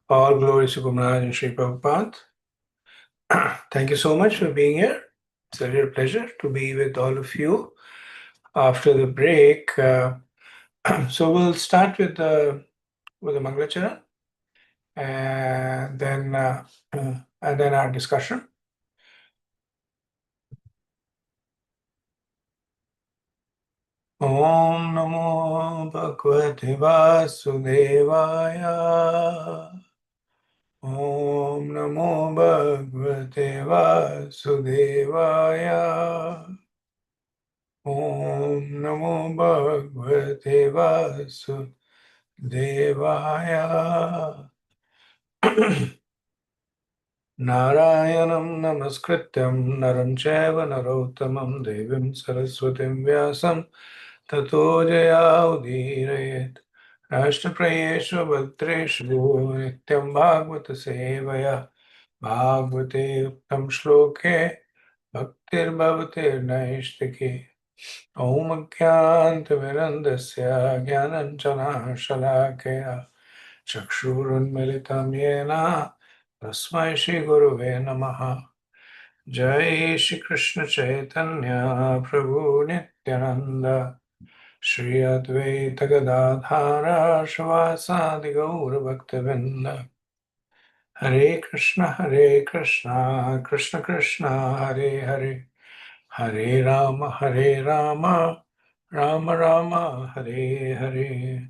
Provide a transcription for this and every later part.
All glories to Guru and Sri Prabhupada. Thank you so much for being here. It's a real pleasure to be with all of you after the break. So we'll start with the Mangalacharan and then our discussion. Om Namo Bhagavate Vasudevaya. Om Namo Bhagavate Vasudevaya. Om Namo Bhagavate Vasudevaya. Narayanam Namaskrityam Naram Chaiva Narottamam Devim Saraswatim Vyasam Tato Jaya Udirayet Rashtraprayeshu Bhattreshu Nityam Bhagavata Sevaya Bhagavate Uttam Shloke Bhaktir Bhavatir Naishtike Om Jnantimirandasya Jnananjana Chakshurunmilitam Yena Tasmai Shri Gurave Namaha. Jai Shri Krishna Chaitanya Prabhu Nityananda Shri Advaita Gadadhara Shivasadi Gaura Bhaktavinda. Hare Krishna Krishna Krishna Hare Hare, Hare Rama Rama Rama Hare Hare.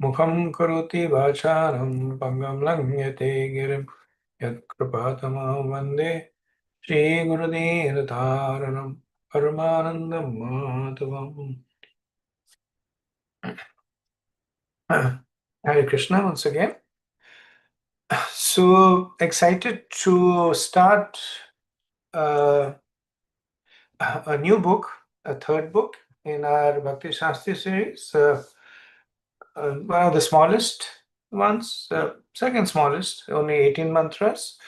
Mukham karoti vacharam pangam langyate girim yat kripatamam vande Shri Gurudev Dharanam Paramanandam Madhavam. Hare Krishna once again. So excited to start uh, a new book, a third book in our Bhakti Shastri series. One of the smallest ones, second smallest, only 18 mantras,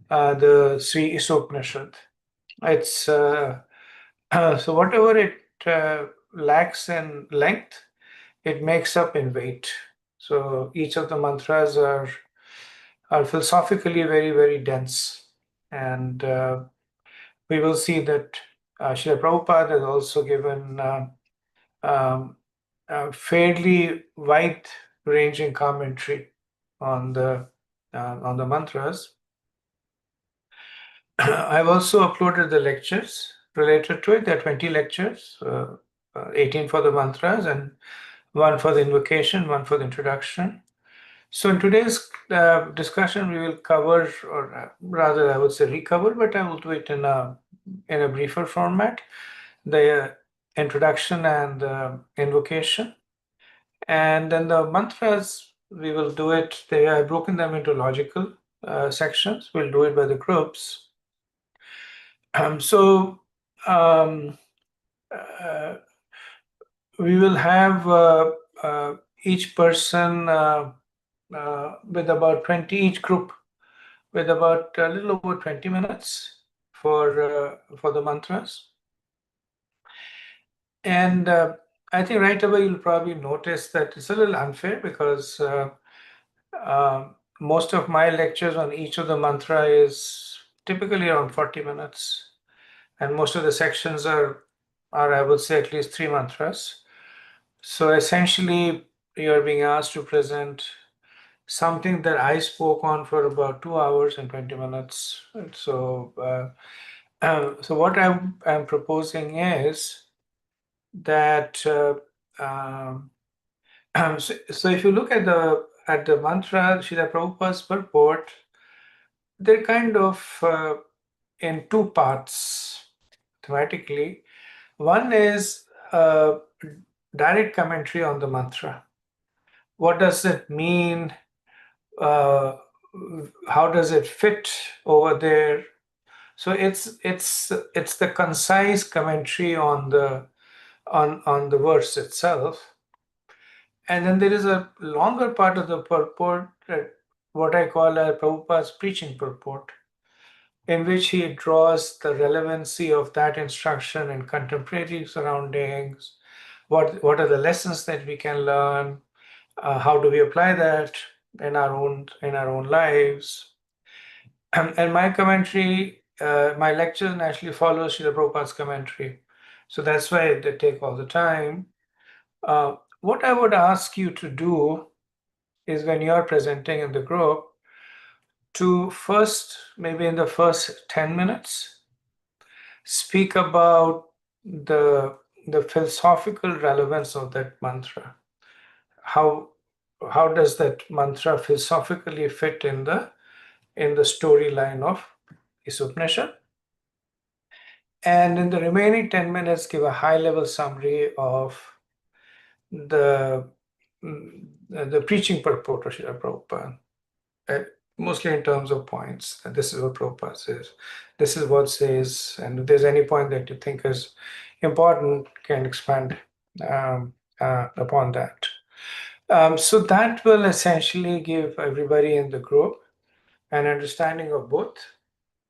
the Sri Isopnishat. It's so whatever it lacks in length, it makes up in weight. So each of the mantras are philosophically very, very dense. And we will see that Srila Prabhupada has also given um, a fairly wide-ranging commentary on the mantras. I've also uploaded the lectures related to it. There are 20 lectures, 18 for the mantras and one for the invocation, one for the introduction. So in today's discussion, we will cover, or rather I would say recover, but I will do it in a briefer format, the introduction and invocation. And then the mantras, we will do it, they are broken them into logical sections. We'll do it by the groups. So we will have each person with about 20, each group with about a little over 20 minutes for the mantras. And I think right away you'll probably notice that it's a little unfair because most of my lectures on each of the mantra is typically around 40 minutes. And most of the sections are I would say at least 3 mantras. So essentially you're being asked to present something that I spoke on for about 2 hours and 20 minutes. So so what I'm proposing is that so if you look at the mantra, Srila Prabhupada's purport, they're kind of in two parts thematically. One is direct commentary on the mantra. What does it mean? How does it fit over there? So it's the concise commentary on the verse itself. And then there is a longer part of the purport, what I call a Prabhupada's preaching purport, in which he draws the relevancy of that instruction in contemporary surroundings. What are the lessons that we can learn? How do we apply that? in our own lives. And my commentary, my lecture naturally follows Srila Prabhupada's commentary. So that's why they take all the time. What I would ask you to do is when you're presenting in the group, to first, maybe in the first 10 minutes, speak about the philosophical relevance of that mantra. How does that mantra philosophically fit in the storyline of Upanishad? And in the remaining 10 minutes, give a high-level summary of the the preaching purport of Srila Prabhupada, mostly in terms of points. This is what Prabhupada says. This is what says, and if there's any point that you think is important, can expand upon that. So that will essentially give everybody in the group an understanding of both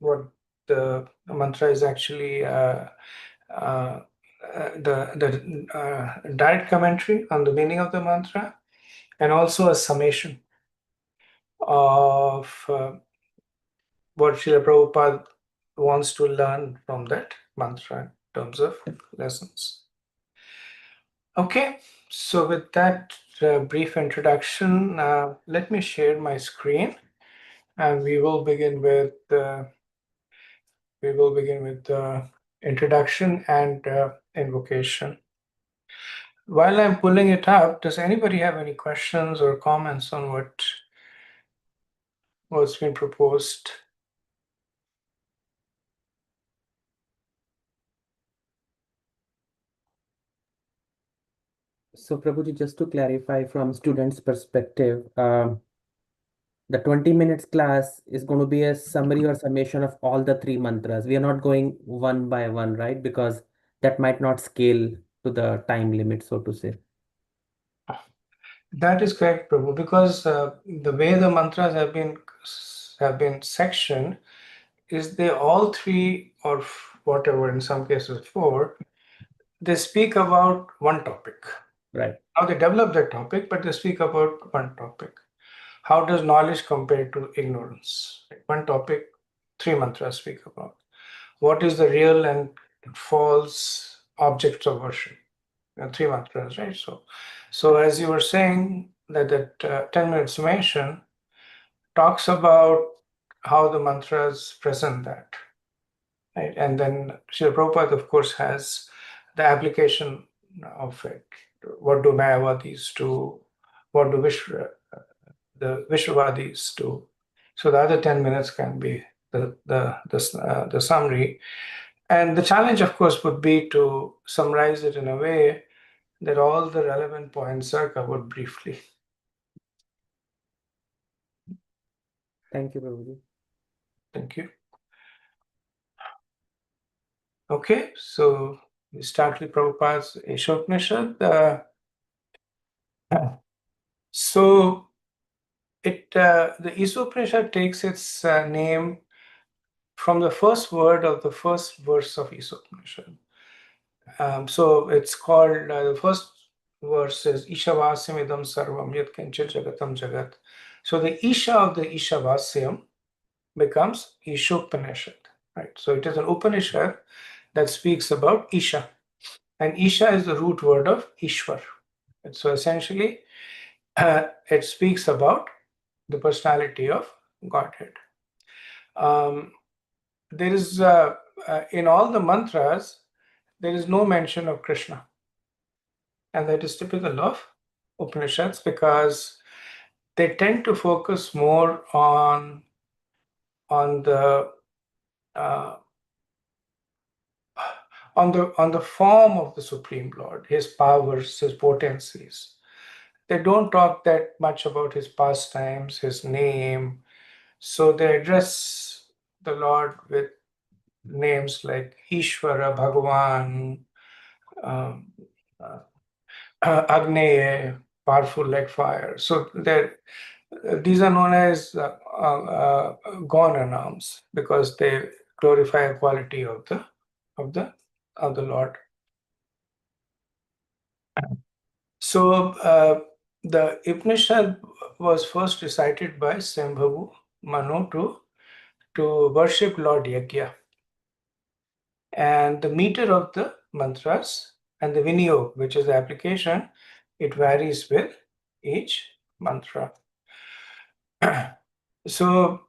what the mantra is actually, the direct commentary on the meaning of the mantra, and also a summation of what Srila Prabhupada wants to learn from that mantra in terms of lessons. Okay, so with that brief introduction, let me share my screen, and we will begin with introduction and invocation. While I'm pulling it up, does anybody have any questions or comments on what's been proposed? So, Prabhuji, just to clarify from students' perspective, the 20 minutes class is going to be a summary or summation of all the three mantras. We are not going one by one, right? Because that might not scale to the time limit, so to say. That is correct, Prabhu, because the way the mantras have been sectioned is they all three, or whatever, in some cases four, they speak about one topic. Right. Now they develop that topic, but they speak about one topic. How does knowledge compare to ignorance? One topic, three mantras speak about. What is the real and false objects of worship? Three mantras, right? So as you were saying, that 10-minute summation talks about how the mantras present that, right? And then Srila Prabhupada, of course, has the application of it. What do Mayavadis do? What do the Vishwavadis do? So the other 10 minutes can be the summary. And the challenge, of course, would be to summarize it in a way that all the relevant points are covered briefly. Thank you, Prabhuji. Thank you. Okay, so we start with Prabhupada's Ishopanishad. So the Ishopanishad takes its name from the first word of the first verse of Ishopanishad. So it's called, the first verse is Ishavasyam idam sarvam yat kinchit jagatam jagat. So the Isha of the Ishavasyam becomes Ishopanishad, right? So it is an Upanishad that speaks about Isha. And Isha is the root word of Ishwar. And so essentially, it speaks about the personality of Godhead. There is, in all the mantras, there is no mention of Krishna. And that is typical of Upanishads because they tend to focus more on the on the form of the Supreme Lord, his powers, his potencies. They don't talk that much about his pastimes, his name. So they address the Lord with names like Ishvara, Bhagavan, Agneya, powerful like fire. So these are known as Gona nouns because they glorify a quality of the Lord. So The Upanishad was first recited by Sambhavu Manu to worship Lord Yagya. And the meter of the mantras and the vinayog, which is the application, it varies with each mantra. So,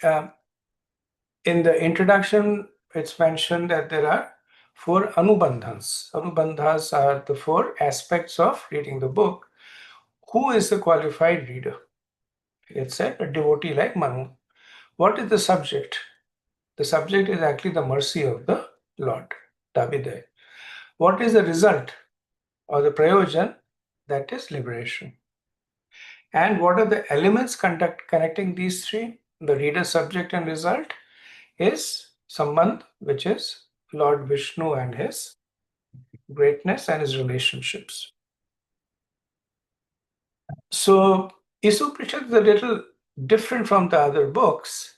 in the introduction, it's mentioned that there are 4 anubandhas. Anubandhas are the 4 aspects of reading the book. Who is the qualified reader? It said a devotee like Manu. What is the subject? The subject is actually the mercy of the Lord, Davidai. What is the result or the prayojan? That is liberation. And what are the elements connecting these 3? The reader, subject, and result is Sambandh, which is Lord Vishnu and his greatness and his relationships. So, Isoprishad is a little different from the other books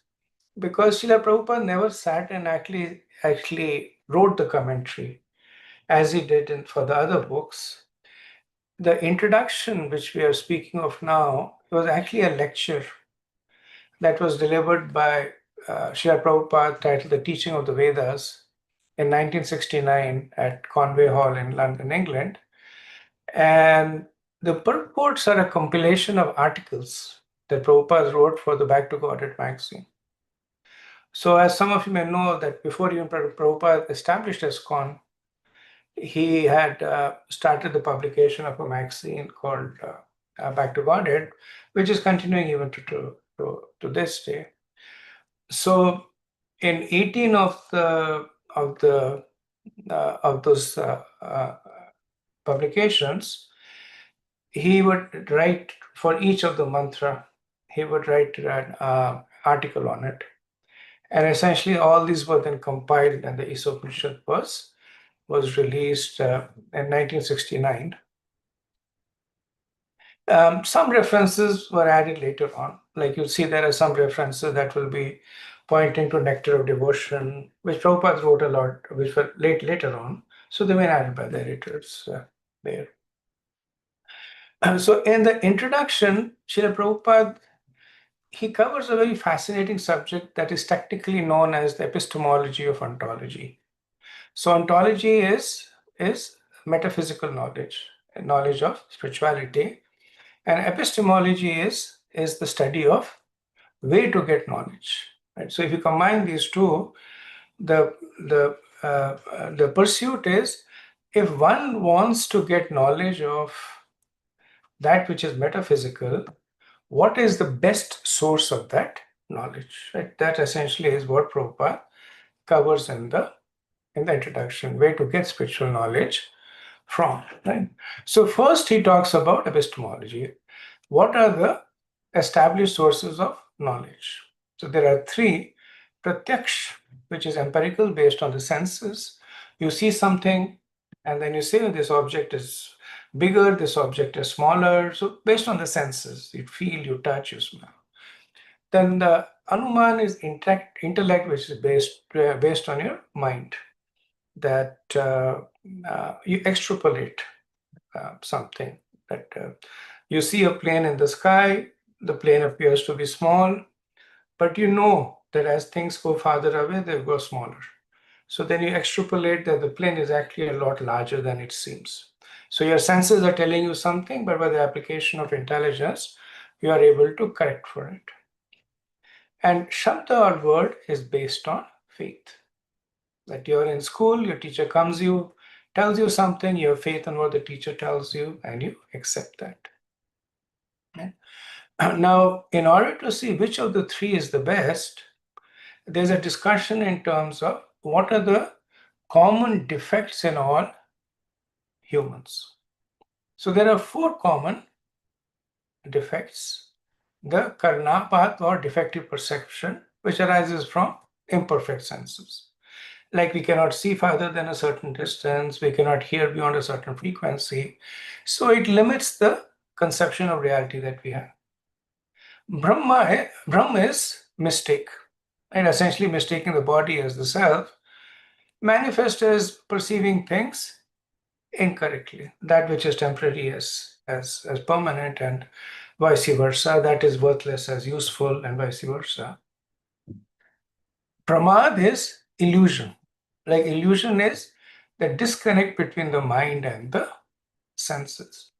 because Srila Prabhupada never sat and actually wrote the commentary as he did for the other books. The introduction, which we are speaking of now, was actually a lecture that was delivered by Srila Prabhupada titled The Teaching of the Vedas in 1969 at Conway Hall in London, England. And the purports are a compilation of articles that Prabhupada wrote for the Back to Godhead magazine. So, as some of you may know, that before even Prabhupada established ISKCON, he had started the publication of a magazine called Back to Godhead, which is continuing even to this day. So, in 18 of those publications, he would write for each of the mantra. He would write an article on it, and essentially all these were then compiled, and the Isopanishad was released in 1969. Some references were added later on. Like you'll see, there are some references that will be pointing to nectar of devotion, which Prabhupada wrote a lot, which were later on. So they were added by the editors there. So in the introduction, Srila Prabhupada, he covers a very fascinating subject that is technically known as the epistemology of ontology. So ontology is metaphysical knowledge of spirituality, and epistemology is the study of way to get knowledge. Right? So if you combine these two, the pursuit is, if one wants to get knowledge of that which is metaphysical, what is the best source of that knowledge? Right? That essentially is what Prabhupada covers in the introduction, way to get spiritual knowledge from. Right? So first he talks about epistemology. What are the established sources of knowledge? So there are 3. Pratyaksh, which is empirical, based on the senses. You see something and then you say, oh, this object is bigger, this object is smaller. So based on the senses, you feel, you touch, you smell. Then the Anuman is intellect, which is based on your mind, that you extrapolate something, that you see a plane in the sky, the plane appears to be small, but you know that as things go farther away, they go smaller. So then you extrapolate that the plane is actually a lot larger than it seems. So your senses are telling you something, but by the application of intelligence, you are able to correct for it. And Shabda, or word, is based on faith. That you're in school, your teacher tells you something, you have faith in what the teacher tells you, and you accept that. Okay? Now, in order to see which of the 3 is the best, there's a discussion in terms of what are the common defects in all humans. So there are 4 common defects. The karnapat, or defective perception, which arises from imperfect senses. Like we cannot see farther than a certain distance, we cannot hear beyond a certain frequency. So it limits the conception of reality that we have. Brahma is mistake, and essentially mistaking the body as the self. Manifest as perceiving things incorrectly. That which is temporary as permanent, and vice versa. That is worthless as useful, and vice versa. Pramad is illusion. Like illusion is the disconnect between the mind and the senses.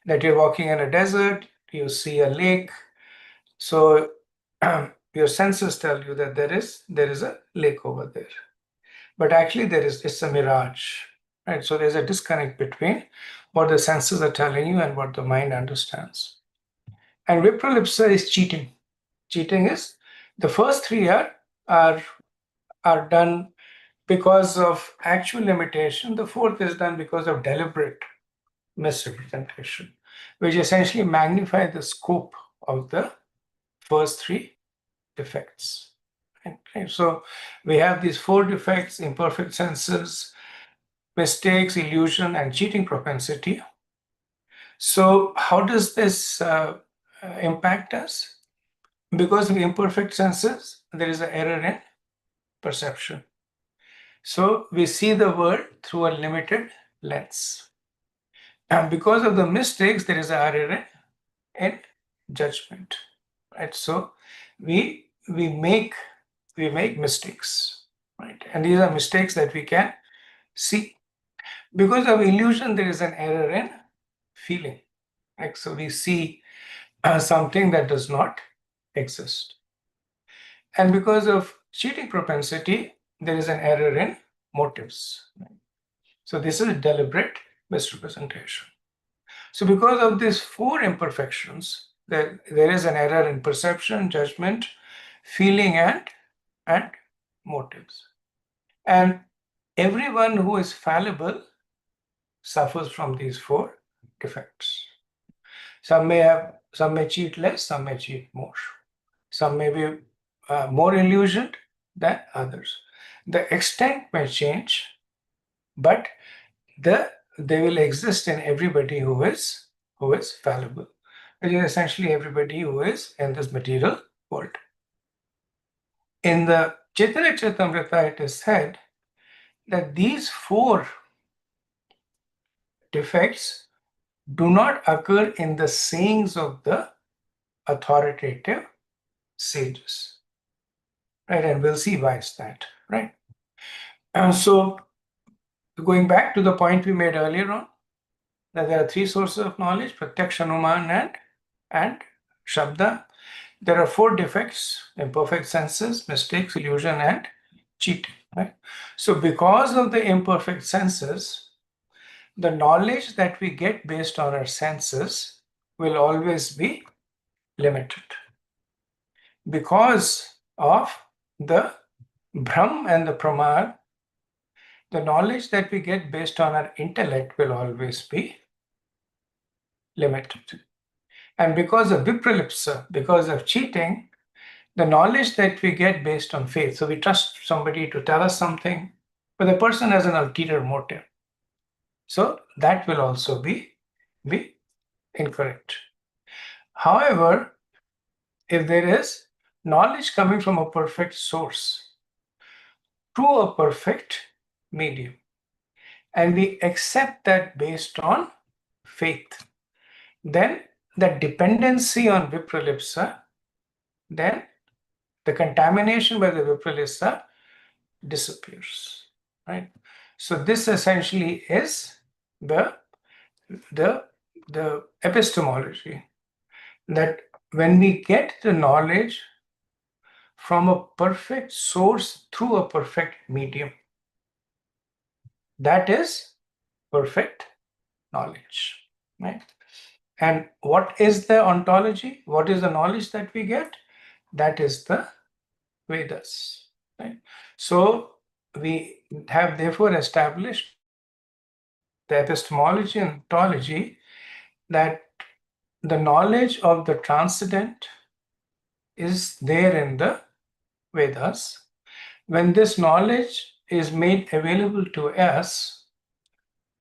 That you're walking in a desert, you see a lake, so your senses tell you that there is a lake over there. But actually it's a mirage. Right? So there's a disconnect between what the senses are telling you and what the mind understands. And vipralipsa is cheating. Cheating is the first three are are done because of actual limitation. The fourth is done because of deliberate misrepresentation, which essentially magnify the scope of the first three defects. Okay, so we have these four defects: imperfect senses, mistakes, illusion, and cheating propensity. So how does this impact us? Because of imperfect senses, there is an error in perception. So we see the world through a limited lens. And because of the mistakes, there is an error in judgment. Right? So we make mistakes, right? And these are mistakes that we can see. Because of illusion, there is an error in feeling. Right? So we see something that does not exist. And because of cheating propensity, there is an error in motives. So this is deliberate misrepresentation. So because of these four imperfections, there is an error in perception, judgment, feeling, and motives. And everyone who is fallible suffers from these four defects. Some may cheat less, some may cheat more. Some may be more illusioned than others. The extent may change, but they will exist in everybody who is fallible, which is essentially everybody who is in this material world. In the Chaitanya Charitamrita, it is said that these four defects do not occur in the sayings of the authoritative sages. Right? And we'll see why is that, right? So going back to the point we made earlier on, that there are three sources of knowledge: Pratyaksha, Anuman, and Shabda. There are four defects: imperfect senses, mistakes, illusion, and cheating. Right? So because of the imperfect senses, the knowledge that we get based on our senses will always be limited. Because of the Brahm and the Pramad, the knowledge that we get based on our intellect will always be limited. And because of vipralipsa, because of cheating, the knowledge that we get based on faith. So we trust somebody to tell us something, but the person has an ulterior motive. So that will also be incorrect. However, if there is knowledge coming from a perfect source through a perfect medium, and we accept that based on faith, then the dependency on vipralipsa, then the contamination by the vipralipsa disappears, right? So this essentially is the epistemology, that when we get the knowledge from a perfect source through a perfect medium, that is perfect knowledge, right? And what is the ontology? What is the knowledge that we get? That is the Vedas, right? So we have therefore established the epistemology and ontology, that the knowledge of the transcendent is there in the Vedas. When this knowledge is made available to us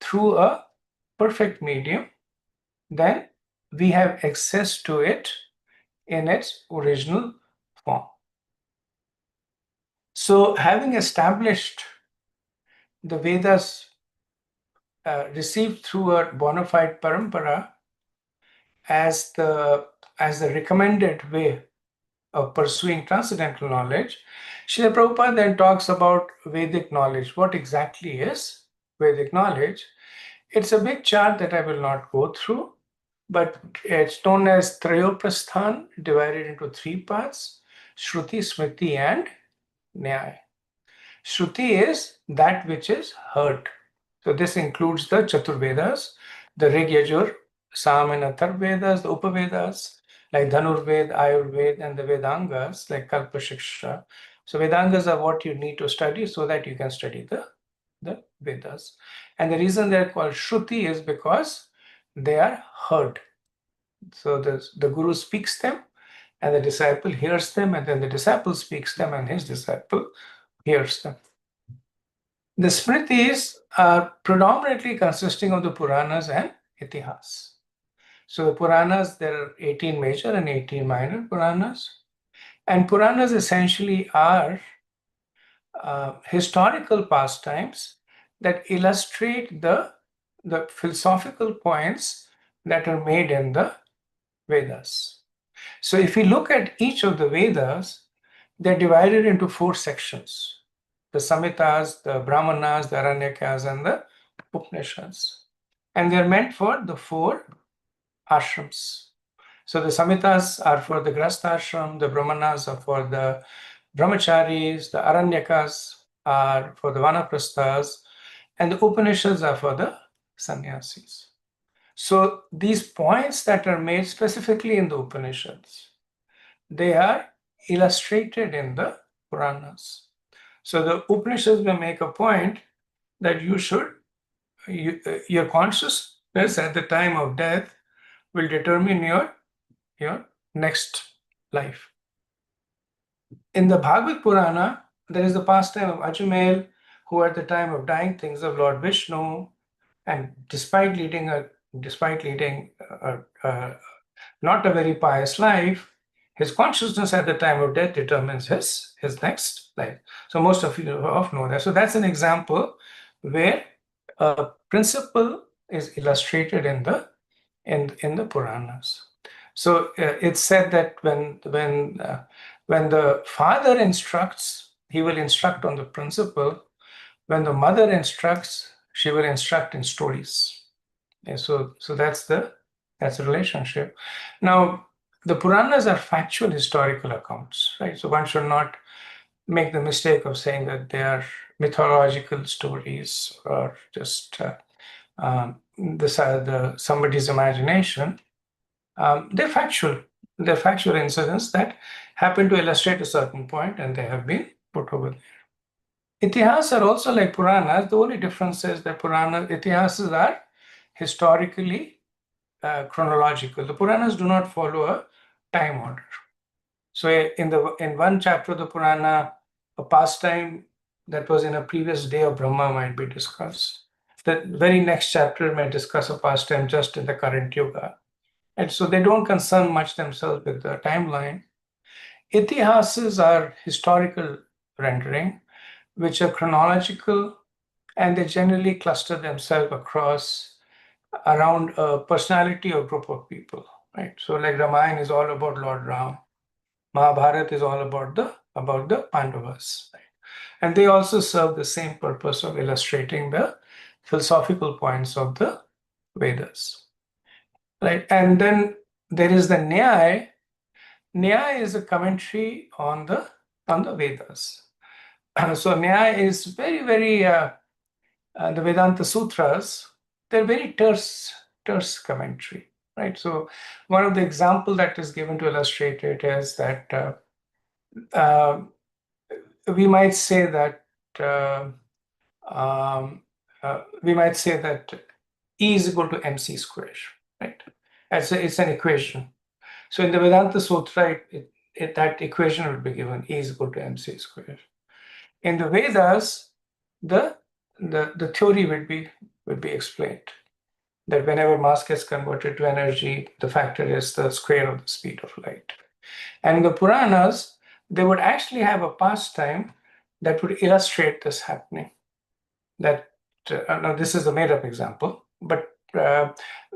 through a perfect medium, then we have access to it in its original form. So, having established the Vedas received through a bona fide parampara as the recommended way of pursuing transcendental knowledge, Srila Prabhupada then talks about Vedic knowledge. What exactly is Vedic knowledge? It's a big chart that I will not go through, but it's known as Trayoprasthan, divided into three parts: Shruti, Smriti, and Nyaya. Shruti is that which is heard. So this includes the Chaturvedas, the Rig, Yajur, Sam, and Atharvedas, the Upavedas, like Dhanurved, Ayurved, and the Vedangas, like Kalpashiksha. So Vedangas are what you need to study so that you can study the Vedas. And the reason they're called Shruti is because they are heard. So the Guru speaks them, and the disciple hears them, and then the disciple speaks them, and his disciple hears them. The Smritis are predominantly consisting of the Puranas and Itihas. So the Puranas, there are 18 major and 18 minor Puranas. And Puranas essentially are historical pastimes that illustrate the philosophical points that are made in the Vedas. So if we look at each of the Vedas, they're divided into four sections: the Samhitas, the Brahmanas, the Aranyakas, and the Upanishads. And they're meant for the four ashrams. So the Samhitas are for the Grastha ashram, the Brahmanas are for the Brahmacharis, the Aranyakas are for the Vanaprasthas, and the Upanishads are for the Sannyasis. So these points that are made specifically in the Upanishads, they are illustrated in the Puranas. So the Upanishads will make a point that your consciousness at the time of death will determine your next life. In the Bhagavad Purana, there is the pastime of Ajamel, who at the time of dying thinks of Lord Vishnu, and despite leading not a very pious life, his consciousness at the time of death determines his next life. So most of you know that. So that's an example where a principle is illustrated in the Puranas. So it's said that when the father instructs, he will instruct on the principle. When the mother instructs, she will instruct in stories. And so that's the relationship. Now, the Puranas are factual historical accounts, right? So one should not make the mistake of saying that they are mythological stories or just somebody's imagination. They're factual. They're factual incidents that happen to illustrate a certain point, and they have been put over there. Itihas are also like Puranas. The only difference is that Itihasas are historically chronological. The Puranas do not follow a time order. So in one chapter of the Purana, a pastime that was in a previous day of Brahma might be discussed. The very next chapter may discuss a pastime just in the current yuga. And so they don't concern much themselves with the timeline. Itihasas are historical rendering, which are chronological, and they generally cluster themselves around a personality or group of people, right? So like Ramayana is all about Lord Ram. Mahabharata is all about the Pandavas, right? And they also serve the same purpose of illustrating the philosophical points of the Vedas, right? And then there is the Nyaya. Nyaya is a commentary on the Vedas. So Nyaya is very, very the Vedanta Sutras. They're very terse commentary, right? So one of the example that is given to illustrate it is that we might say that E is equal to mc squared, right? It's an equation. So in the Vedanta Sutra, that equation would be given: E is equal to mc squared. In the Vedas, the theory would be explained that whenever mass gets converted to energy, the factor is the square of the speed of light. And in the Puranas, they would actually have a pastime that would illustrate this happening. That now this is a made-up example, but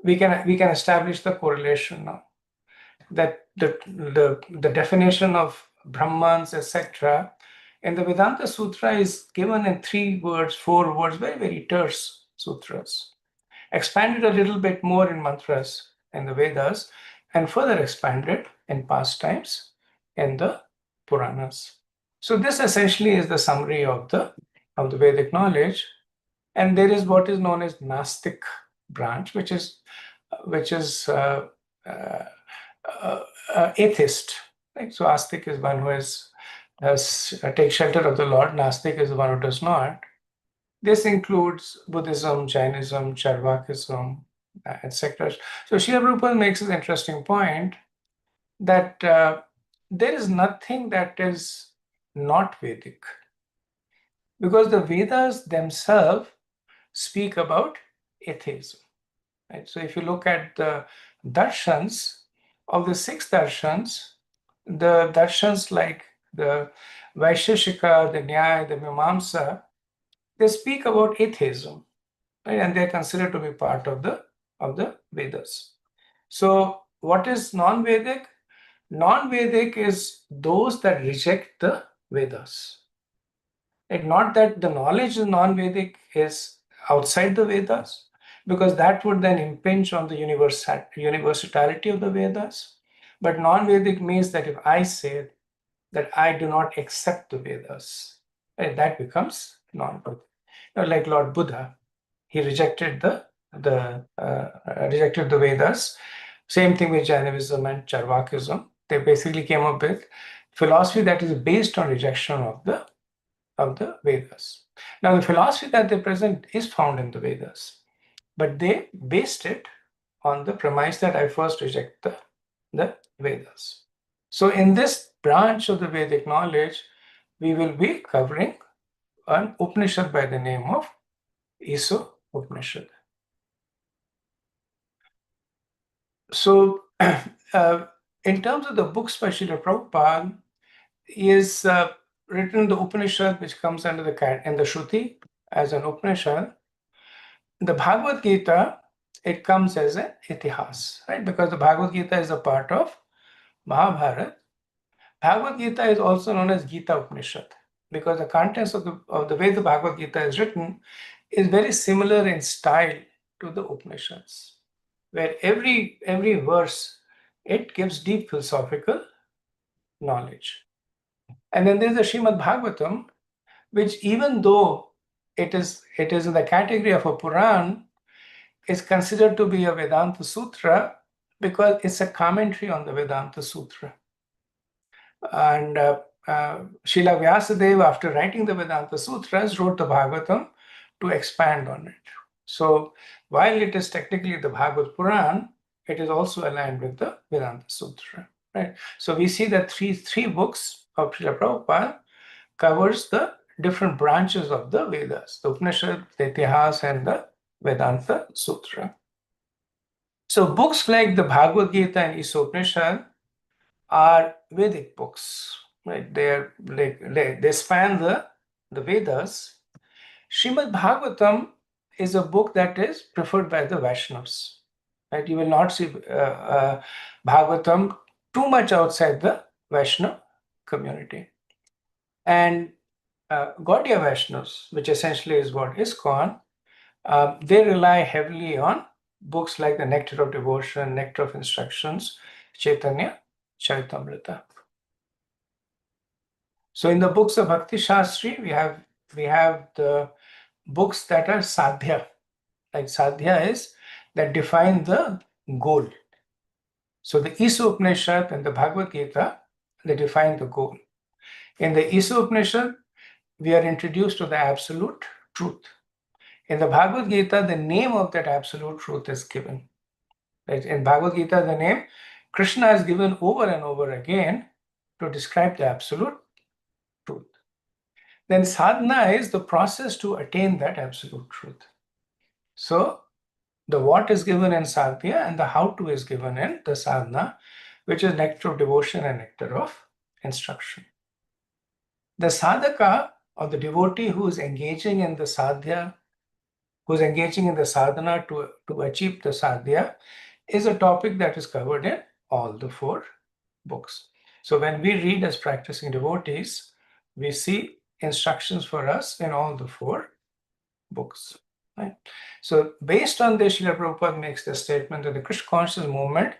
we can establish the correlation now that the definition of Brahmans, etc., in the Vedanta Sutra is given in 3 words, 4 words, very, very terse sutras, expanded a little bit more in mantras in the Vedas, and further expanded in past times in the Puranas. So this essentially is the summary of the Vedic knowledge, and there is what is known as Gnostic branch, which is uh, atheist. Right? So Astic is one who has take shelter of the Lord. Nastic is the one who does not. This includes Buddhism, Jainism, Charvakism, etc. So Srila Prabhupada makes an interesting point that there is nothing that is not Vedic, because the Vedas themselves speak about atheism. Right? So if you look at the darshans, of the 6 darshans, the darshans like the Vaisheshika, the Nyaya, the Mimamsa, they speak about atheism, right? And they're considered to be part of the Vedas. So what is non-Vedic? Non-Vedic is those that reject the Vedas. Like, not that the knowledge in non-Vedic is outside the Vedas, because that would then impinge on the universality of the Vedas. But non-Vedic means that if I say that I do not accept the Vedas, right, that becomes non-Vedic. Like Lord Buddha, he rejected rejected the Vedas. Same thing with Jainism and Charvakism. They basically came up with philosophy that is based on rejection of the Vedas. Now, the philosophy that they present is found in the Vedas, but they based it on the premise that I first reject the Vedas. So, in this branch of the Vedic knowledge, we will be covering an Upanishad by the name of Iso Upanishad. So, in terms of the books by Srila Prabhupada, he is written the Upanishad, which comes under the Shruti as an Upanishad. The Bhagavad Gita, it comes as an itihas, right? Because the Bhagavad Gita is a part of Mahabharata. Bhagavad Gita is also known as Gita Upanishad, because the contents of the way the Bhagavad Gita is written is very similar in style to the Upanishads, where every verse, it gives deep philosophical knowledge. And then there's the Srimad Bhagavatam, which, even though it is in the category of a Puran, is considered to be a Vedanta Sutra because it's a commentary on the Vedanta Sutra. And Srila Vyasadeva, after writing the Vedanta Sutras, wrote the Bhagavatam to expand on it. So while it is technically the Bhagavad Puran, it is also aligned with the Vedanta Sutra. Right? So we see that three books of Srila Prabhupada covers the different branches of the Vedas, the Upanishad, the Itihas, and the Vedanta Sutra. So books like the Bhagavad Gita and Isopanishad are Vedic books, right? They span the Vedas. Srimad Bhagavatam is a book that is preferred by the Vaishnavas. Right? You will not see Bhagavatam too much outside the Vaishnava community. And Gaudiya Vaishnavas, which essentially is what ISKCON, they rely heavily on books like the Nectar of Devotion, Nectar of Instructions, Chaitanya Charitamrita. So in the books of Bhakti Shastri, we have the books that are sadhya. Like sadhya is that define the goal. So the Isa Upanishad and the Bhagavad Gita, they define the goal. In the Isa Upanishad, we are introduced to the absolute truth. In the Bhagavad Gita, the name of that absolute truth is given. Right? In Bhagavad Gita, the name Krishna is given over and over again to describe the absolute truth. Then sadhana is the process to attain that absolute truth. So the what is given in sadhya and the how to is given in the sadhana, which is nectar of devotion and nectar of instruction. The sadhaka, or the devotee who is engaging in the sadhya who's engaging in the sadhana to achieve the sadhya, is a topic that is covered in all the 4 books. So when we read as practicing devotees, we see instructions for us in all the 4 books. Right? So based on this, Srila Prabhupada makes the statement that the Krishna consciousness movement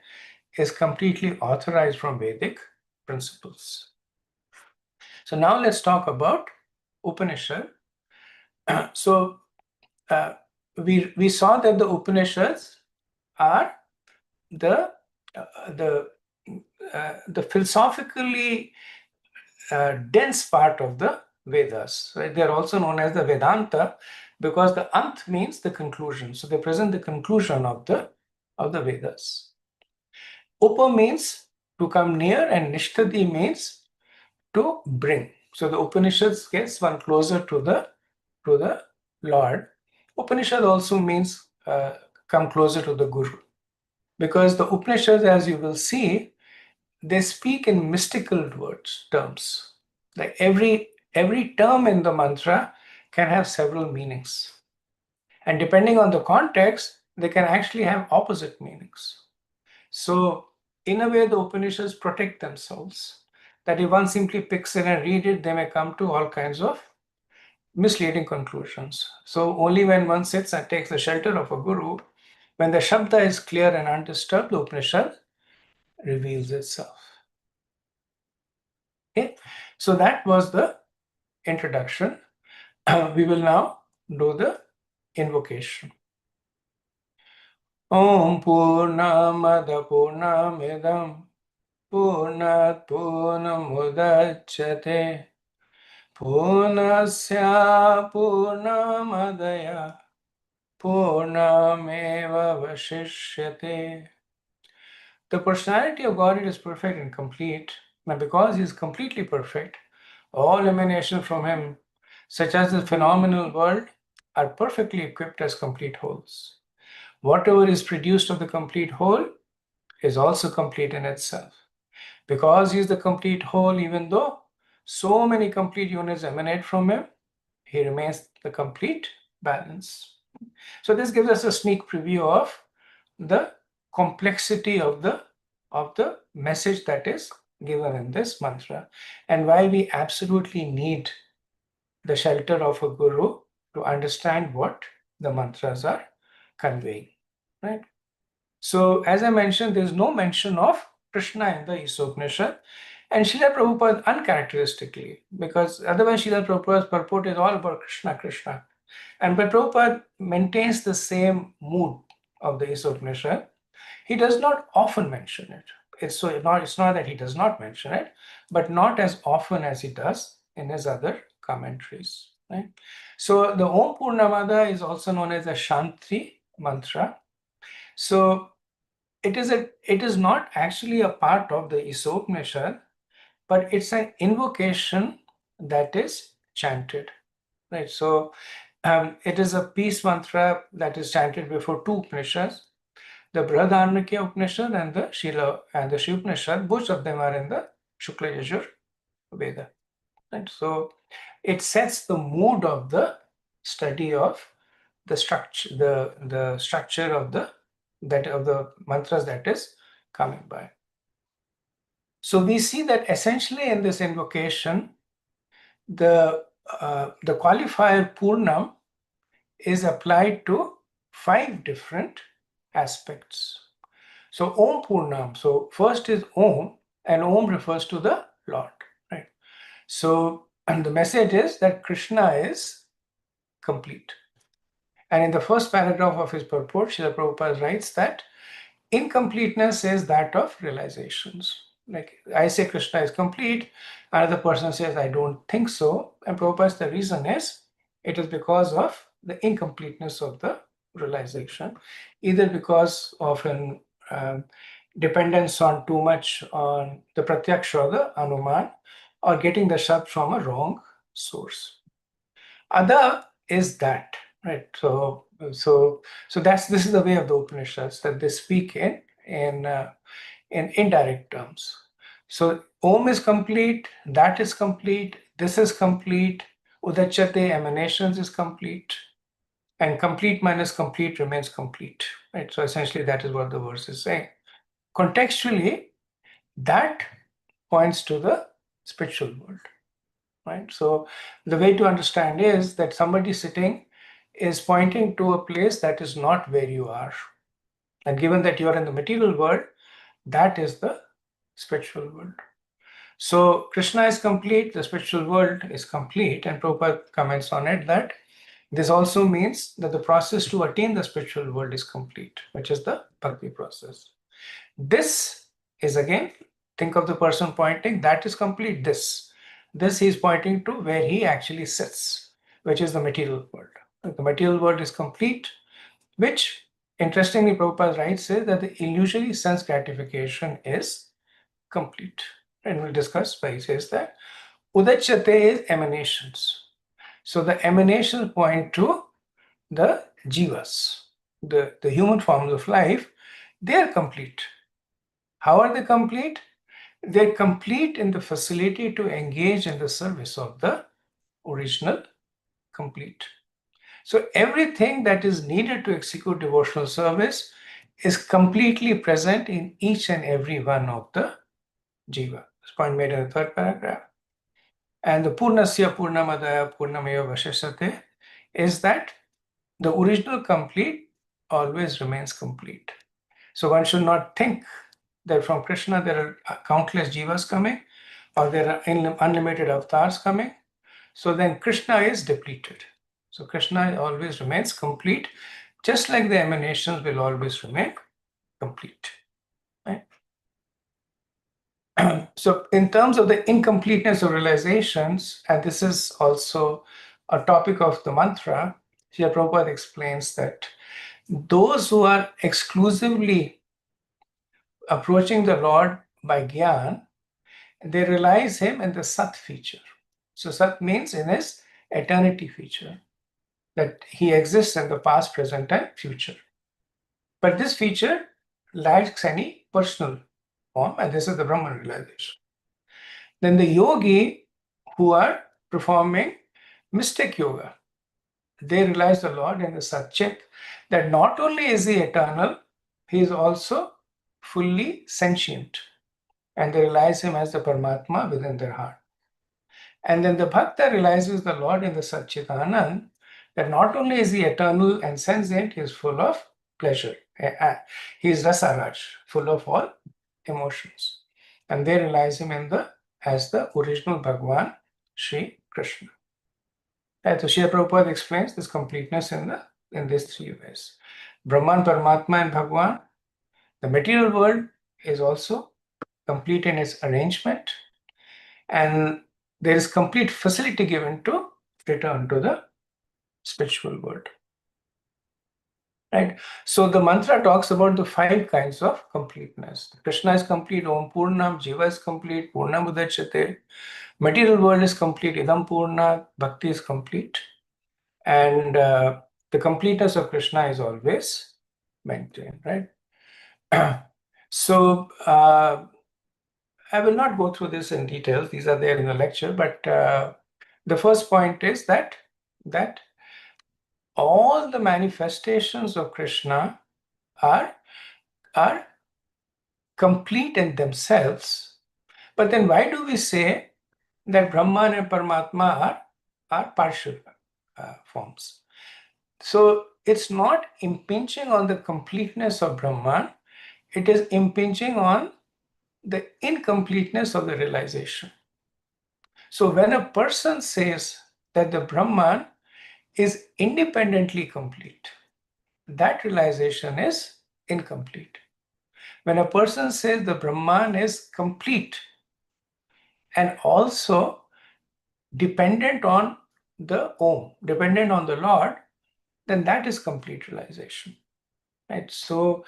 is completely authorized from Vedic principles. So now let's talk about Upanishad. So we saw that the Upanishads are the philosophically dense part of the Vedas. Right? They are also known as the Vedanta because the Ant means the conclusion. So they present the conclusion of the Vedas. Upa means to come near, and Nishtadi means to bring. So the Upanishads gets one closer to the Lord. Upanishad also means come closer to the Guru, because the Upanishads, as you will see, they speak in mystical terms. Like every term in the mantra can have several meanings, and depending on the context, they can actually have opposite meanings. So in a way, the Upanishads protect themselves, that if one simply picks it and read it, they may come to all kinds of misleading conclusions. So only when one sits and takes the shelter of a guru, when the Shabda is clear and undisturbed, the Upanishad reveals itself. Okay, so that was the introduction. We will now do the invocation. Om Purnamada Purnamidam Purnat Purnamudachyate Purnasya Purnamadaya Purnameva Vashishyate. The personality of God is perfect and complete, and because He is completely perfect, all emanations from Him, such as the phenomenal world, are perfectly equipped as complete wholes. Whatever is produced of the complete whole is also complete in itself. Because He is the complete whole, even though so many complete units emanate from Him, He remains the complete balance. So this gives us a sneak preview of the complexity of the message that is given in this mantra, and why we absolutely need the shelter of a guru to understand what the mantras are conveying. Right? So as I mentioned, there is no mention of Krishna in the Isopnishat, and Srila Prabhupada uncharacteristically, because otherwise Srila Prabhupada's purport is all about Krishna, Krishna. And but Prabhupada maintains the same mood of the Isopnishat. He does not often mention it. It's not that he does not mention it, but not as often as he does in his other commentaries. Right? So the Om Purnamada is also known as the Shantri mantra. So it is not actually a part of the Isopnishat, but it's an invocation that is chanted. Right? So it is a peace mantra that is chanted before 2 Upanishads, the Brihadaranyaka Upanishad and the Shila and the Shiva Upanishad. Both of them are in the Shukla Yajur Veda. Right? So it sets the mood of the study of the structure, the structure of the mantras that is coming by. So we see that essentially in this invocation, the qualifier Purnam is applied to 5 different aspects. So Om Purnam. So first is Om, and Om refers to the Lord. Right. So and the message is that Krishna is complete. And in the first paragraph of his purport, Srila Prabhupada writes that incompleteness is that of realizations. Like I say Krishna is complete, another person says I don't think so. And Prabhupada's the reason is it is because of the incompleteness of the realization, either because of an dependence on too much on the pratyaksha or the anuman, or getting the shab from a wrong source. Other is that, right? So this is the way of the Upanishads, that they speak in indirect terms. So Om is complete, that is complete, this is complete, Udachyate emanations is complete. and complete minus complete remains complete, right? So essentially that is what the verse is saying. Contextually, that points to the spiritual world, right? So the way to understand is that somebody sitting is pointing to a place that is not where you are. And given that you are in the material world, that is the spiritual world. So Krishna is complete, the spiritual world is complete, and Prabhupada comments on it that this also means that the process to attain the spiritual world is complete, which is the bhakti process. This is again, think of the person pointing, that is complete. This he is pointing to where he actually sits, which is the material world. The material world is complete, which interestingly Prabhupada writes is that the illusory sense gratification is complete. And we'll discuss why he says that. Udachate is emanations. So the emanations point to the jivas, the human forms of life. They are complete. How are they complete? They're complete in the facility to engage in the service of the original complete. So everything that is needed to execute devotional service is completely present in each and every one of the jiva. This point made in the third paragraph. And the Purnasya Purnamadaya Purnamaya Vashishate is that the original complete always remains complete. So one should not think that from Krishna there are countless jivas coming or there are unlimited avatars coming. So then Krishna is depleted. So Krishna always remains complete, just like the emanations will always remain complete. Right? So in terms of the incompleteness of realizations, and this is also a topic of the mantra, Srila Prabhupada explains that those who are exclusively approaching the Lord by Gyan, they realize him in the Sat feature. So Sat means in his eternity feature, that he exists in the past, present, and future. But this feature lacks any personal form, and this is the Brahman realization. Then the yogi who are performing mystic yoga, they realize the Lord in the Satchit, that not only is he eternal, he is also fully sentient. And they realize him as the Paramatma within their heart. And then the Bhakta realizes the Lord in the Satchitanand, that not only is he eternal and sentient, he is full of pleasure. He is Rasaraj, full of all emotions. And they realize him as the original Bhagwan, Sri Krishna. And so Srila Prabhupada explains this completeness in these three ways. Brahman, Paramatma, and Bhagwan. The material world is also complete in its arrangement, and there is complete facility given to return to the spiritual world. Right? So the mantra talks about the 5 kinds of completeness. Krishna is complete, Om Purnam, Jiva is complete, Purnam Udachyate, material world is complete, Idam Purna, Bhakti is complete, and the completeness of Krishna is always maintained, right? So I will not go through this in detail. These are there in the lecture, but the first point is that all the manifestations of Krishna are complete in themselves. But then why do we say that Brahman and Paramatma are partial forms? So it's not impinging on the completeness of Brahman, it is impinging on the incompleteness of the realization. So when a person says that the Brahman is independently complete, that realization is incomplete. When a person says the Brahman is complete and also dependent on the Om, dependent on the Lord, then that is complete realization. Right? So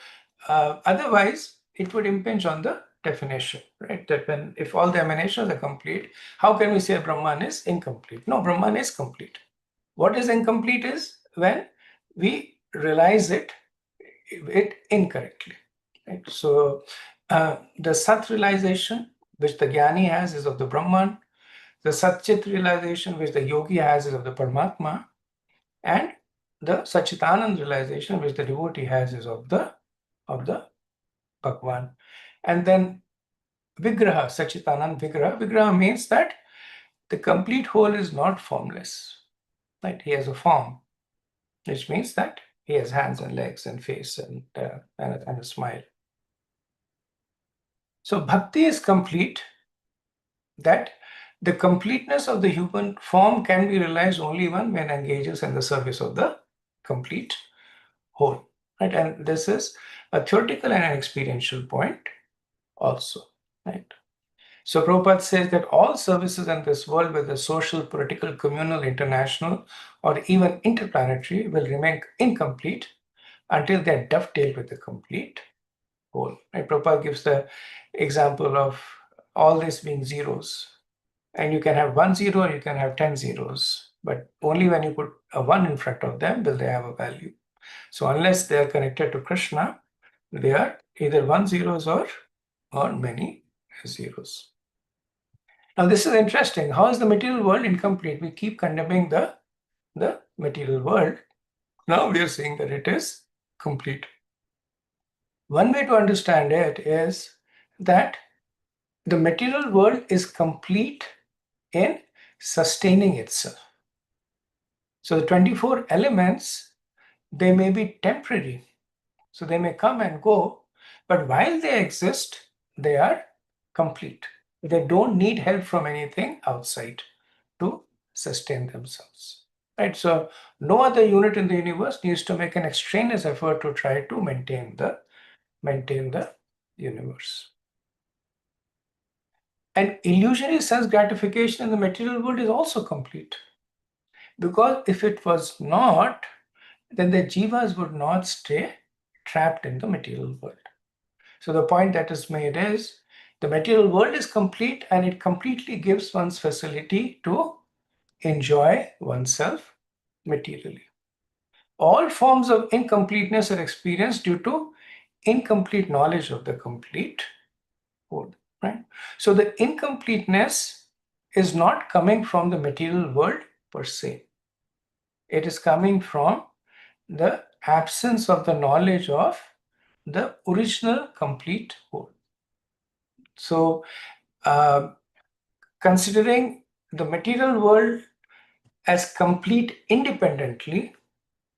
otherwise, it would impinge on the definition, right? That if all the emanations are complete, how can we say Brahman is incomplete? No, Brahman is complete. What is incomplete is when we realize it incorrectly. Right? So the Sat realization which the Jnani has is of the Brahman, the Satchit realization which the Yogi has is of the Paramatma, and the Sachitanand realization which the devotee has is of the Bhagwan. And then Vigraha, Sachitanand Vigraha. Vigraha means that the complete whole is not formless. Right? He has a form, which means that he has hands and legs and face and a smile. So bhakti is complete, that the completeness of the human form can be realized only when engages in the service of the complete whole. Right? And this is a theoretical and an experiential point also. Right? So Prabhupada says that all services in this world, whether social, political, communal, international, or even interplanetary, will remain incomplete until they are dovetailed with the complete whole. Right? Prabhupada gives the example of all this being zeros. And you can have 1 0 or you can have 10 zeros. But only when you put a 1 in front of them will they have a value. So unless they are connected to Krishna, they are either 1 zeros or many zeros. Now this is interesting. How is the material world incomplete? We keep condemning the material world. Now we are saying that it is complete. One way to understand it is that the material world is complete in sustaining itself. So the 24 elements, they may be temporary. So they may come and go, but while they exist, they are complete. They don't need help from anything outside to sustain themselves. Right? So no other unit in the universe needs to make an extraneous effort to try to maintain the universe. And illusory sense gratification in the material world is also complete. Because if it was not, then the jivas would not stay trapped in the material world. So the point that is made is the material world is complete and it completely gives one's facility to enjoy oneself materially. All forms of incompleteness are experienced due to incomplete knowledge of the complete whole. Right? So the incompleteness is not coming from the material world per se. It is coming from the absence of the knowledge of the original complete whole. So, considering the material world as complete independently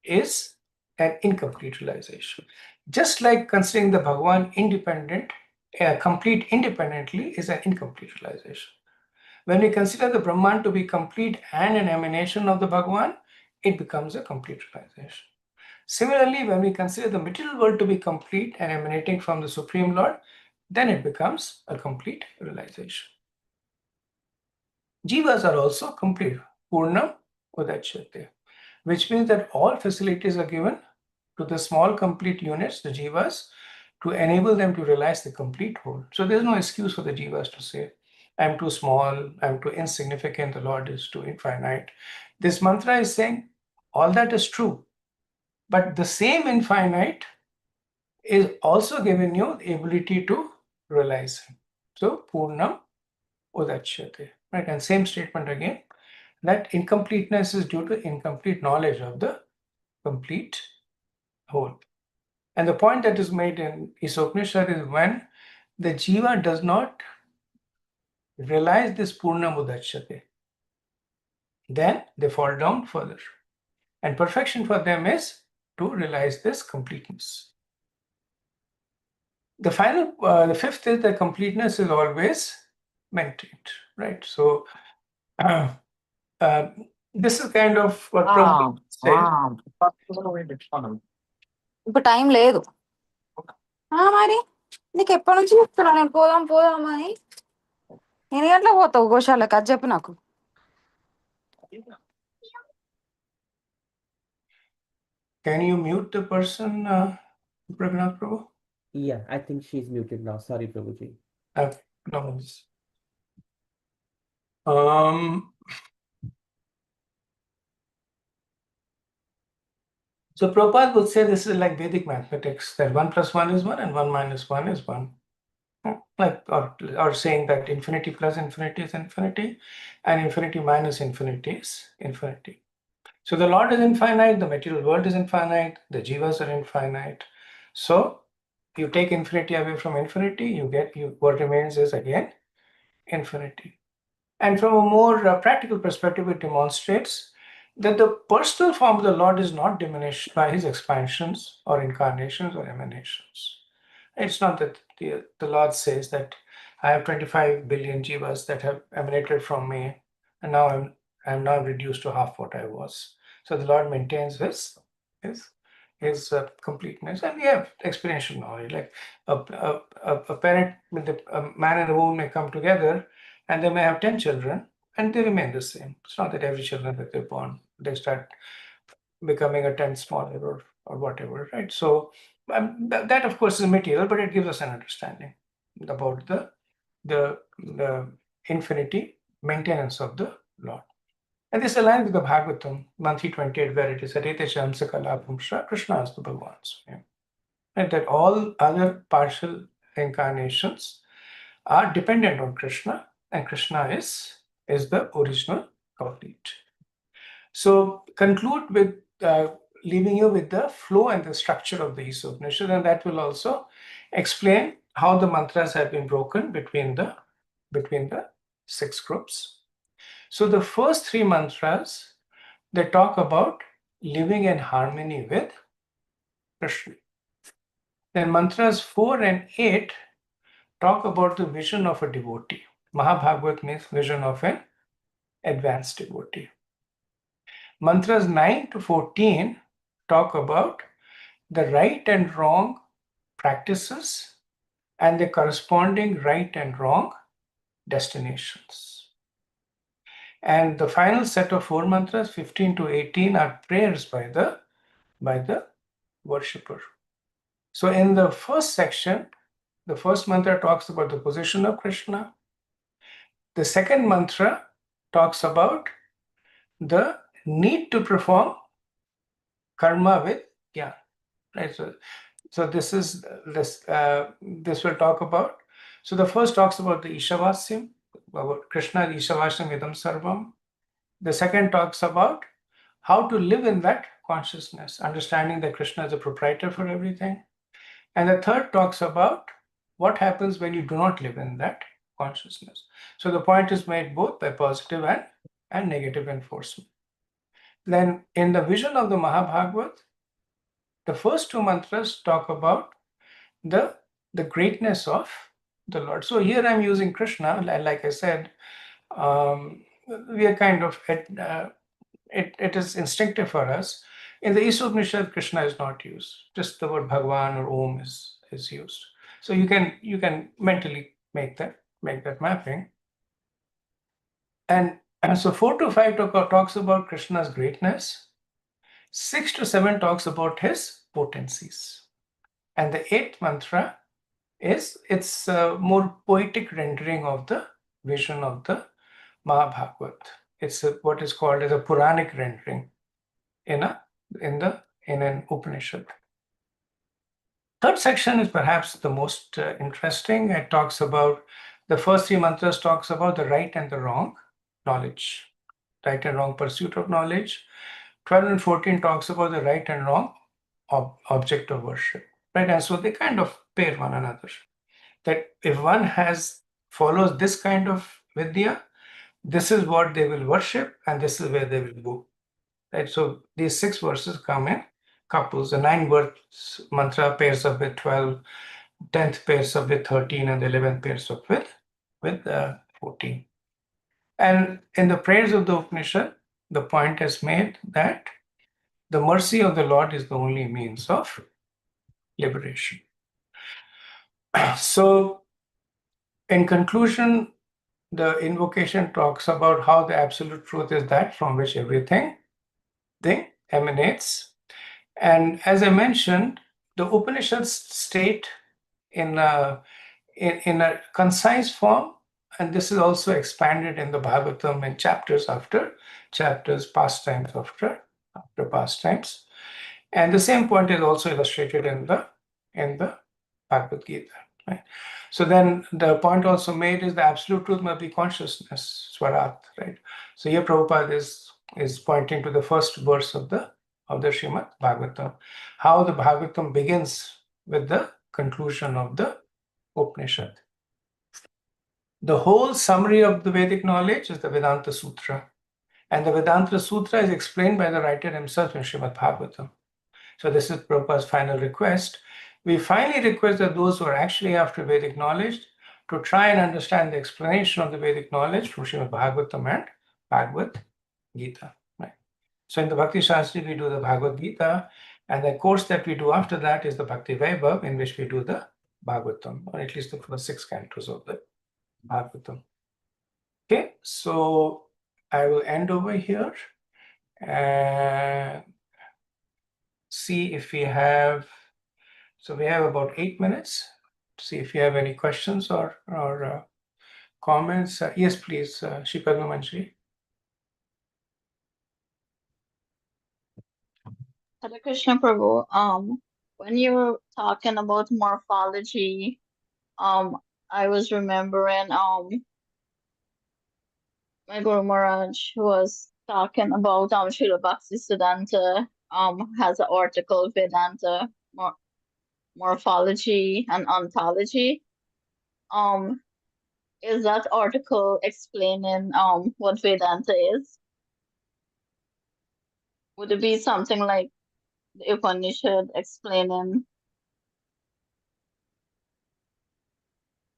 is an incomplete realization. Just like considering the Bhagavan complete independently is an incomplete realization. When we consider the Brahman to be complete and an emanation of the Bhagavan, it becomes a complete realization. Similarly, when we consider the material world to be complete and emanating from the Supreme Lord, then it becomes a complete realization. Jivas are also complete, Purnam Udachyate, which means that all facilities are given to the small complete units, the Jivas, to enable them to realize the complete whole. So there's no excuse for the Jivas to say, I'm too small, I'm too insignificant, the Lord is too infinite. This mantra is saying all that is true, but the same infinite is also giving you the ability to realize Him. So Purnam Udachyate, right? And same statement again, that incompleteness is due to incomplete knowledge of the complete whole. And the point that is made in Isopnishad is when the jiva does not realize this Purna Mudachyate, then they fall down further. And perfection for them is to realize this completeness. The fifth is that completeness is always maintained, right? So this is kind of what Prabhupada says. ఇప్పుడు time లేదు మరి నీకు ఎప్పటి నుంచి చెప్తున్నా నేను పోదాం పోదామని ఎన్ని గంటలకు పోతావు గోశాలకు అది చెప్పు నాకు Can you mute the person, Prabhupada Prabhu? Yeah, I think she's muted now. Sorry, Prabhuji. Okay, no worries. So Prabhupada would say this is like Vedic mathematics, that 1 plus 1 is 1 and 1 minus 1 is 1. Like, or saying that infinity plus infinity is infinity and infinity minus infinity is infinity. So the Lord is infinite, the material world is infinite, the jivas are infinite. So you take infinity away from infinity, what remains is again infinity. And from a more practical perspective, it demonstrates that the personal form of the Lord is not diminished by his expansions or incarnations or emanations. It's not that the Lord says that I have 25 billion jivas that have emanated from me, and now I'm now reduced to half what I was. So the Lord maintains his completeness, and we have experiential knowledge. Like a parent with a man and a woman may come together, and they may have 10 children, and they remain the same. It's not that every children that they're born, they start becoming a 10 smaller or whatever, right? So that of course is material, but it gives us an understanding about the infinity maintenance of the Lord. And this aligns with the Bhagavatam, monthly 28, where it is Harite Shamsa Kalapumsha Krishna Astu Bhagwan. And that all other partial incarnations are dependent on Krishna, and Krishna is the original complete. So conclude with leaving you with the flow and the structure of the Upanishad, and that will also explain how the mantras have been broken between the 6 groups. So the first 3 mantras, they talk about living in harmony with Krishna. Then mantras 4 and 8 talk about the vision of a devotee. Mahabhagavat means vision of an advanced devotee. Mantras 9 to 14 talk about the right and wrong practices and the corresponding right and wrong destinations. And the final set of 4 mantras, 15 to 18, are prayers by the worshipper. So in the first section, the first mantra talks about the position of Krishna. The second mantra talks about the need to perform karma with jnana. Right? So this will talk about. So the first talks about the Ishavasyam, about Krishna Ishavasyam Idam Sarvam. The second talks about how to live in that consciousness, understanding that Krishna is the proprietor for everything. And the third talks about what happens when you do not live in that consciousness. So the point is made both by positive and negative enforcement. Then in the vision of the Mahabhagavat, the first 2 mantras talk about the greatness of the Lord. So here I'm using Krishna, like I said, we are kind of it is instinctive for us. In the Upanishad, Krishna is not used. Just the word Bhagwan or Om is used. So you can mentally make that mapping. And so 4 to 5 talks about Krishna's greatness. 6 to 7 talks about his potencies. And the 8th mantra it's a more poetic rendering of the vision of the Mahabhagavat. It's what is called as a Puranic rendering in an Upanishad. Third section is perhaps the most interesting. It talks about the first 3 mantras talks about the right and the wrong knowledge, right and wrong pursuit of knowledge. 12 and 14 talks about the right and wrong object of worship, right? And so they kind of pair one another. That if one follows this kind of vidya, this is what they will worship, and this is where they will go. Right? So these 6 verses come in couples. The 9 verse mantra pairs up with 12, 10th pairs up with 13, and the 11th pairs up with 14. And in the prayers of the Upanishad, the point is made that the mercy of the Lord is the only means of liberation. So in conclusion, the invocation talks about how the absolute truth is that from which everything emanates. And as I mentioned, the Upanishads state in a concise form, and this is also expanded in the Bhagavatam in chapters after chapters, pastimes after pastimes. And the same point is also illustrated in the Bhagavad Gita. Right? So then the point also made is the absolute truth must be consciousness, Swarat, right? So here Prabhupada is is pointing to the first verse of the Srimad Bhagavatam. How the Bhagavatam begins with the conclusion of the Upanishad. The whole summary of the Vedic knowledge is the Vedanta Sutra. And the Vedanta Sutra is explained by the writer himself in Srimad Bhagavatam. So this is Prabhupada's final request. We finally request that those who are actually after Vedic knowledge to try and understand the explanation of the Vedic knowledge from Srimad Bhagavatam and Bhagavad Gita. Right? So in the Bhakti Shastri, we do the Bhagavad Gita, and the course that we do after that is the Bhakti Vaibhav, in which we do the Bhagavatam, or at least the first 6 cantos of the Bhagavatam. Okay, so I will end over here and see if we have, so we have about 8 minutes. See if you have any questions or comments. Yes, please, Shipadma Manjri. Hare Krishna Prabhu, when you were talking about morphology, I was remembering, my Guru Maharaj was talking about, Srila Bhakti Siddhanta, has an article, Vedanta, morphology and ontology. Is that article explaining, what Vedanta is? Would it be something like the Upanishad explaining?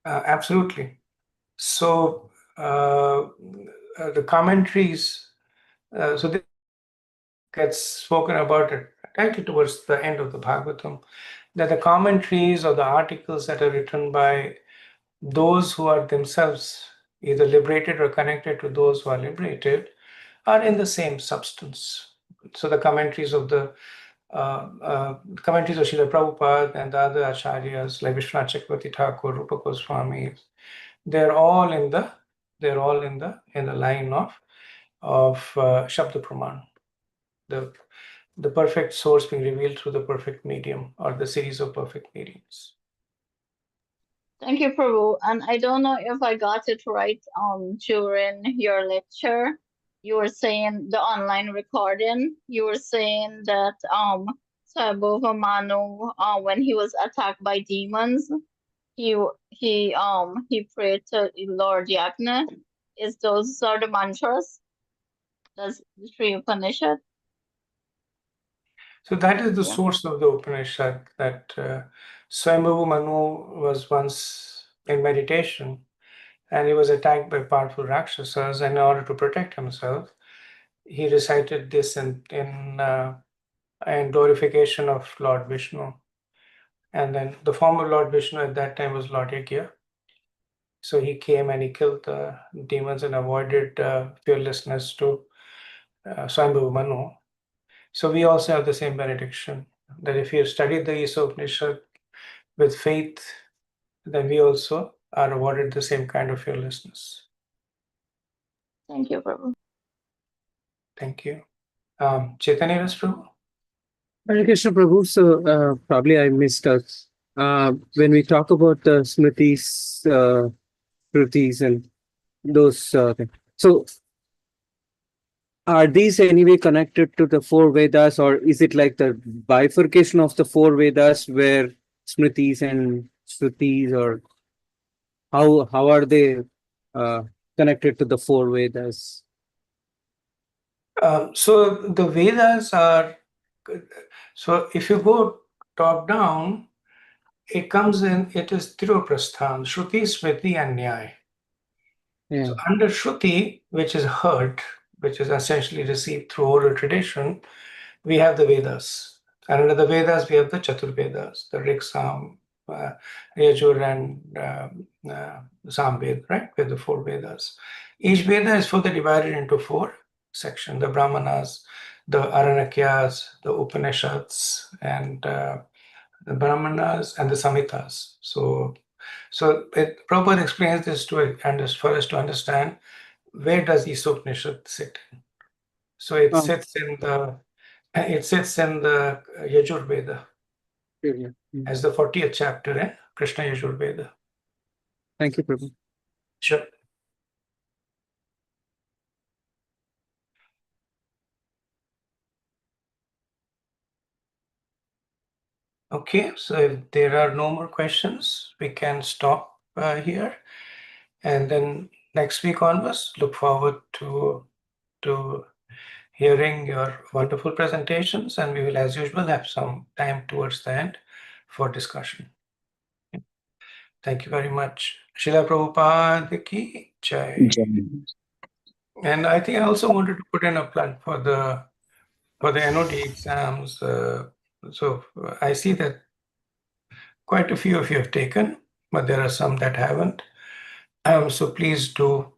Absolutely. So the commentaries, so this gets spoken about it actually towards the end of the Bhagavatam, that the commentaries or the articles that are written by those who are themselves either liberated or connected to those who are liberated are in the same substance. So the commentaries of commentaries of Srila Prabhupada and the other acharyas like Vishwanath Chakravarti Thakur, Rupa Goswami, they're all in the line of Shabda Praman, the perfect source being revealed through the perfect medium or the series of perfect mediums. Thank you, Prabhu. And I don't know if I got it right during your lecture. You were saying the online recording. You were saying that Saibhava Manu, when he was attacked by demons, he prayed to Lord Yagna. Those are the mantras? That's the Sri Upanishad? So that is the Yeah. source of the Upanishad, that Swayambhavu Manu was once in meditation and he was attacked by powerful Rakshasas, and in order to protect himself, he recited this in glorification of Lord Vishnu. And then the form of Lord Vishnu at that time was Lord Yagya. So he came and he killed the demons and avoided fearlessness to Swayambhavu Manu. So we also have the same benediction, that if you study the Isa Upanishad with faith, then we also are awarded the same kind of fearlessness. Thank you, Prabhu. Thank you. Chaitanya Ras Prabhu? Hare Krishna Prabhu. So probably I missed us. When we talk about the Smritis, Shrutis, and those things. So are these anyway connected to the 4 Vedas, or is it like the bifurcation of the 4 Vedas where Smritis and Shrutis, or how are they connected to the 4 Vedas? So the Vedas are, so if you go top down, it comes in, it is Tiruprasthan, Shruti, Smriti, and Nyaya. Yeah. So under Shruti, which is heard, which is essentially received through oral tradition, we have the Vedas. And under the Vedas, we have the Chaturvedas, the Rig, Sam, Yajur, and Samved, right? We have the 4 Vedas. Each Veda is further divided into 4 sections: the Brahmanas, the Aranyakas, the Upanishads, and the Brahmanas and the Samhitas. So Prabhupada explains this for us to understand where does the Upanishad sit. So it sits in the Yajur Veda as the 40th chapter in Krishna Yajur Veda. Thank you, Prabhu. Sure. Okay, so if there are no more questions, we can stop here. And then next week onwards, look forward to hearing your wonderful presentations, and we will, as usual, have some time towards the end for discussion. Thank you very much. Srila Prabhupada ki jai. And I think I also wanted to put in a plug for the NOD exams. So I see that quite a few of you have taken, but there are some that haven't. So please do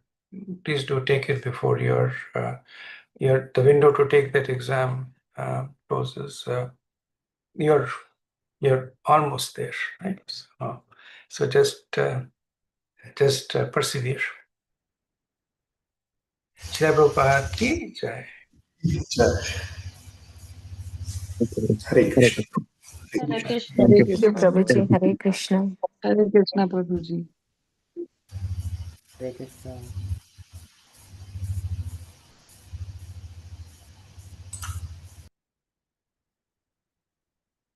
take it before the window to take that exam closes. You're almost there, right? So just persevere. Shri Prabhupada ki jai. Hare Krishna. Hare Krishna. Thank you. Thank you, Prabhuji. Hare Krishna. Hare Krishna, Prabhuji. Hare Krishna.